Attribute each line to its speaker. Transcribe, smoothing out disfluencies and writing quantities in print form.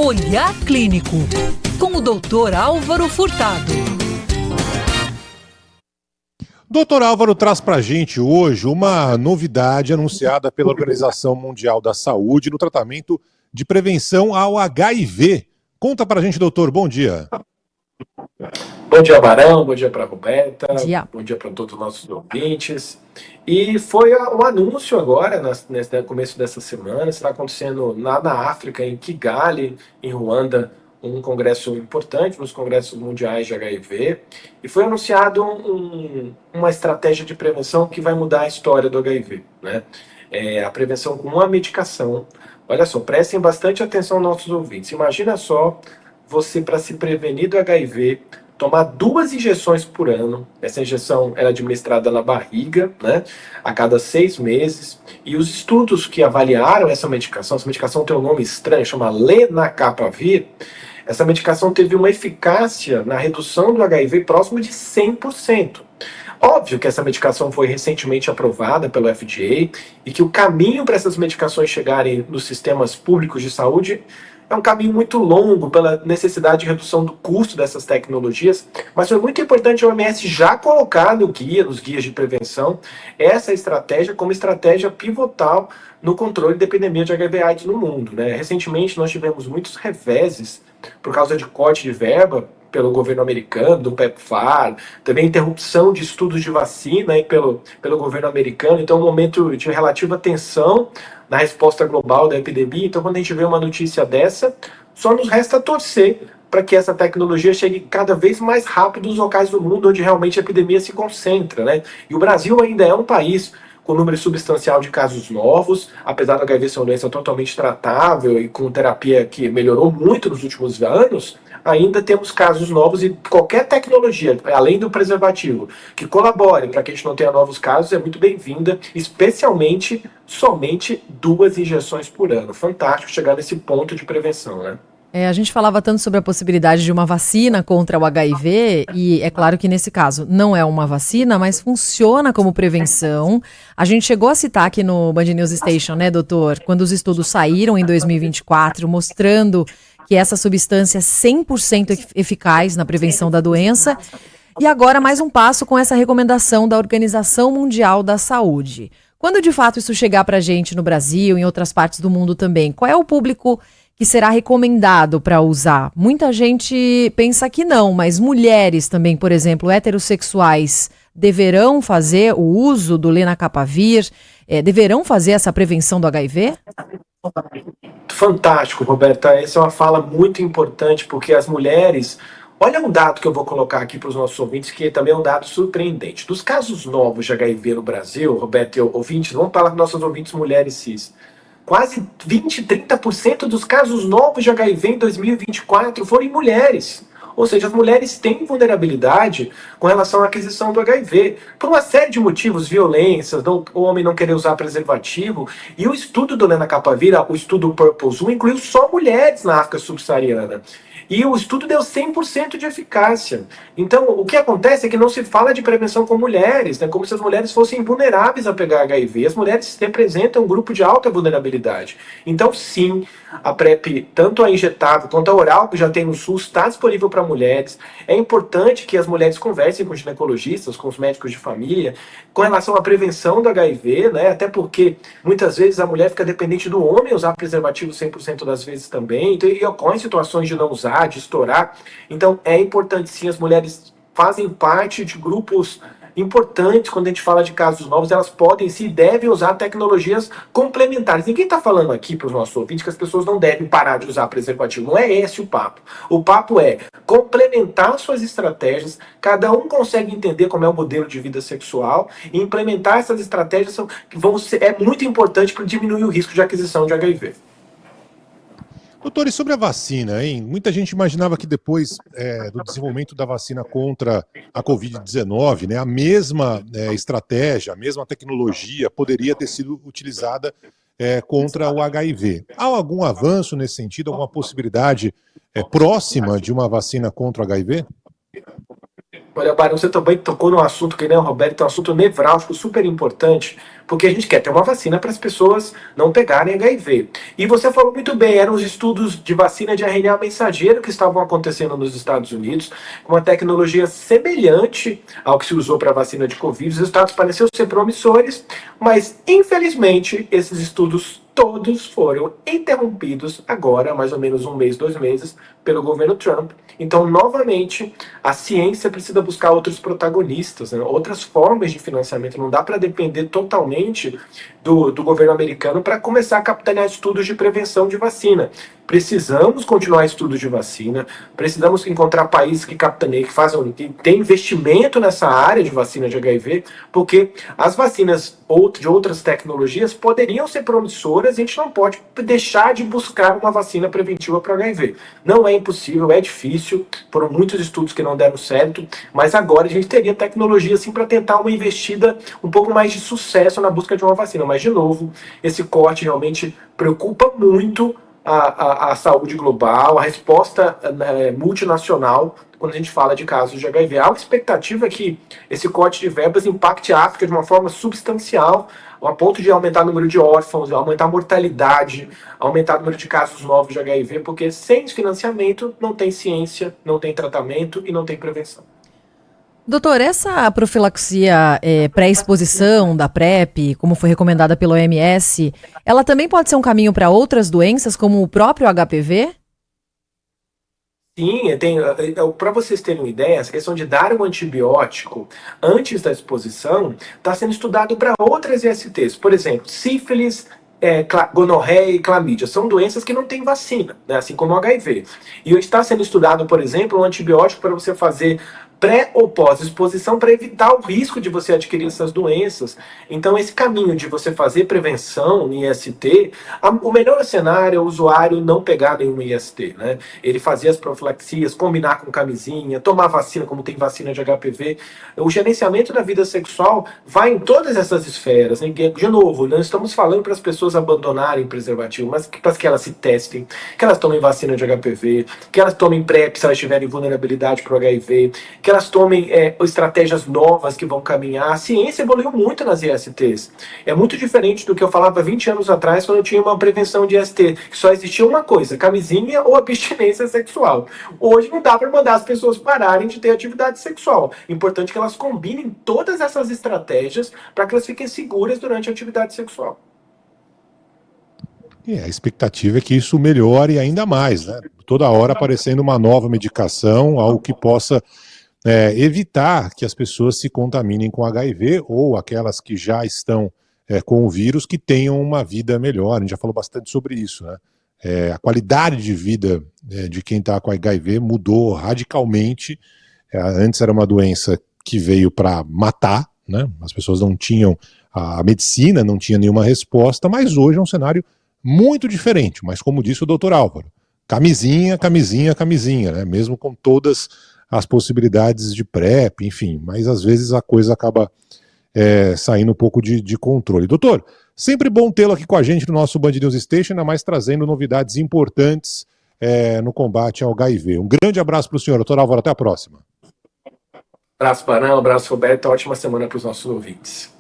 Speaker 1: Olhar Clínico, com o Dr. Álvaro Furtado.
Speaker 2: Dr. Álvaro traz para a gente hoje uma novidade anunciada pela Organização Mundial da Saúde no tratamento de prevenção ao HIV. Conta para a gente, doutor. Bom dia.
Speaker 3: Bom dia, Barão. Bom dia para a Roberta.
Speaker 4: Bom
Speaker 3: dia para todos os nossos ouvintes. E foi um anúncio agora, no começo dessa semana, está acontecendo lá na África, em Kigali, em Ruanda, um congresso importante, nos congressos mundiais de HIV, e foi anunciado uma estratégia de prevenção que vai mudar a história do HIV, né? A prevenção com uma medicação. Olha só, prestem bastante atenção nossos ouvintes. Imagina só você, para se prevenir do HIV, tomar 2 injeções por ano. Essa injeção era administrada na barriga, né, a cada 6 meses. E os estudos que avaliaram essa medicação tem um nome estranho, chama lenacapavir. Essa medicação teve uma eficácia na redução do HIV próximo de 100%. Óbvio que essa medicação foi recentemente aprovada pelo FDA e que o caminho para essas medicações chegarem nos sistemas públicos de saúde é um caminho muito longo pela necessidade de redução do custo dessas tecnologias, mas foi muito importante a OMS já colocar nos guias de prevenção, essa estratégia como estratégia pivotal no controle da epidemia de HIV/AIDS no mundo, né? Recentemente nós tivemos muitos reveses por causa de corte de verba pelo governo americano, do PEPFAR, também interrupção de estudos de vacina aí pelo governo americano, então um momento de relativa tensão na resposta global da epidemia. Então, quando a gente vê uma notícia dessa, só nos resta torcer para que essa tecnologia chegue cada vez mais rápido nos locais do mundo onde realmente a epidemia se concentra, né? E o Brasil ainda é um país com número substancial de casos novos, apesar do HIV ser uma doença totalmente tratável e com terapia que melhorou muito nos últimos anos, ainda temos casos novos e qualquer tecnologia, além do preservativo, que colabore para que a gente não tenha novos casos, é muito bem-vinda, especialmente somente 2 injeções por ano. Fantástico chegar nesse ponto de prevenção, né?
Speaker 4: A gente falava tanto sobre a possibilidade de uma vacina contra o HIV, e é claro que nesse caso não é uma vacina, mas funciona como prevenção. A gente chegou a citar aqui no Band News Station, né, doutor, quando os estudos saíram em 2024, mostrando que essa substância é 100% eficaz na prevenção da doença. E agora mais um passo com essa recomendação da Organização Mundial da Saúde. Quando de fato isso chegar para a gente no Brasil e em outras partes do mundo também, qual é o público que será recomendado para usar? Muita gente pensa que não, mas mulheres também, por exemplo, heterossexuais, deverão fazer o uso do lenacapavir? Deverão fazer essa prevenção do HIV?
Speaker 3: Fantástico, Roberta. Essa é uma fala muito importante, porque as mulheres... Olha um dado que eu vou colocar aqui para os nossos ouvintes, que também é um dado surpreendente. Dos casos novos de HIV no Brasil, Roberta e ouvintes, vamos falar com nossos ouvintes mulheres cis. Quase 20, 30% dos casos novos de HIV em 2024 foram em mulheres. Ou seja, as mulheres têm vulnerabilidade com relação à aquisição do HIV, por uma série de motivos, violências, o homem não querer usar preservativo. E o estudo do lenacapavir, o estudo Purpose 1, incluiu só mulheres na África subsaariana. E o estudo deu 100% de eficácia. Então, o que acontece é que não se fala de prevenção com mulheres, né? Como se as mulheres fossem vulneráveis a pegar HIV. As mulheres representam um grupo de alta vulnerabilidade. Então, sim, a PrEP, tanto a injetável quanto a oral, que já tem no SUS, está disponível para mulheres. É importante que as mulheres conversem com os ginecologistas, com os médicos de família, com relação à prevenção do HIV, né? Até porque, muitas vezes, a mulher fica dependente do homem usar preservativo 100% das vezes também. Então, e ocorrem situações de não usar, de estourar. Então é importante sim, as mulheres fazem parte de grupos importantes quando a gente fala de casos novos, elas podem sim e devem usar tecnologias complementares. Ninguém está falando aqui para os nossos ouvintes que as pessoas não devem parar de usar preservativo, não é esse o papo. O papo é complementar suas estratégias, cada um consegue entender como é o modelo de vida sexual e implementar essas estratégias que é muito importante para diminuir o risco de aquisição de HIV.
Speaker 2: Doutor, e sobre a vacina, hein? Muita gente imaginava que depois do desenvolvimento da vacina contra a Covid-19, né, a mesma estratégia, a mesma tecnologia poderia ter sido utilizada contra o HIV. Há algum avanço nesse sentido, alguma possibilidade próxima de uma vacina contra o HIV?
Speaker 3: Olha, Barão, você também tocou num assunto que, né, Roberto, é um assunto nevrálgico, super importante, porque a gente quer ter uma vacina para as pessoas não pegarem HIV. E você falou muito bem, eram os estudos de vacina de RNA mensageiro que estavam acontecendo nos Estados Unidos, com uma tecnologia semelhante ao que se usou para a vacina de Covid. Os resultados pareciam ser promissores, mas infelizmente esses estudos todos foram interrompidos agora, mais ou menos um mês, 2 meses, pelo governo Trump. Então, novamente, a ciência precisa buscar outros protagonistas, né? Outras formas de financiamento. Não dá para depender totalmente do governo americano para começar a capitanear estudos de prevenção de vacina. Precisamos continuar estudos de vacina, precisamos encontrar países que capitaneiem, que têm investimento nessa área de vacina de HIV, porque as vacinas de outras tecnologias poderiam ser promissoras e a gente não pode deixar de buscar uma vacina preventiva para o HIV. Não é impossível, é difícil, foram muitos estudos que não deram certo, mas agora a gente teria tecnologia assim, para tentar uma investida um pouco mais de sucesso na busca de uma vacina. Mas, de novo, esse corte realmente preocupa muito a saúde global, a resposta multinacional quando a gente fala de casos de HIV. Há uma expectativa que esse corte de verbas impacte a África de uma forma substancial, a ponto de aumentar o número de órfãos, aumentar a mortalidade, aumentar o número de casos novos de HIV, porque sem financiamento não tem ciência, não tem tratamento e não tem prevenção.
Speaker 4: Doutor, essa profilaxia pré-exposição da PrEP, como foi recomendada pelo OMS, ela também pode ser um caminho para outras doenças, como o próprio HPV?
Speaker 3: Sim, para vocês terem uma ideia, essa questão de dar um antibiótico antes da exposição está sendo estudado para outras ISTs. Por exemplo, sífilis, gonorreia e clamídia. São doenças que não têm vacina, né, assim como o HIV. E está sendo estudado, por exemplo, um antibiótico para você fazer pré ou pós-exposição para evitar o risco de você adquirir essas doenças. Então, esse caminho de você fazer prevenção em IST, o melhor cenário é o usuário não pegar nenhum IST, né? Ele fazer as profilaxias, combinar com camisinha, tomar vacina, como tem vacina de HPV. O gerenciamento da vida sexual vai em todas essas esferas, né? De novo, não estamos falando para as pessoas abandonarem preservativo, mas para que elas se testem, que elas tomem vacina de HPV, que elas tomem PrEP se elas tiverem vulnerabilidade para o HIV, que elas tomem estratégias novas que vão caminhar. A ciência evoluiu muito nas ISTs. É muito diferente do que eu falava 20 anos atrás, quando eu tinha uma prevenção de IST, que só existia uma coisa, camisinha ou abstinência sexual. Hoje não dá para mandar as pessoas pararem de ter atividade sexual. Importante que elas combinem todas essas estratégias para que elas fiquem seguras durante a atividade sexual.
Speaker 2: A expectativa é que isso melhore ainda mais, né? Toda hora aparecendo uma nova medicação, algo que possa evitar que as pessoas se contaminem com HIV ou aquelas que já estão com o vírus que tenham uma vida melhor. A gente já falou bastante sobre isso, né? A qualidade de vida de quem está com HIV mudou radicalmente. Antes era uma doença que veio para matar, né? As pessoas não tinham, a medicina não tinha nenhuma resposta, mas hoje é um cenário muito diferente. Mas como disse o doutor Álvaro, camisinha, camisinha, camisinha, né? Mesmo com todas as possibilidades de PrEP, enfim, mas às vezes a coisa acaba saindo um pouco de controle. Doutor, sempre bom tê-lo aqui com a gente no nosso Band News Station, ainda mais trazendo novidades importantes no combate ao HIV. Um grande abraço para o senhor, doutor Álvaro, até a próxima.
Speaker 3: Abraço, Barão, abraço, Roberto, ótima semana para os nossos ouvintes.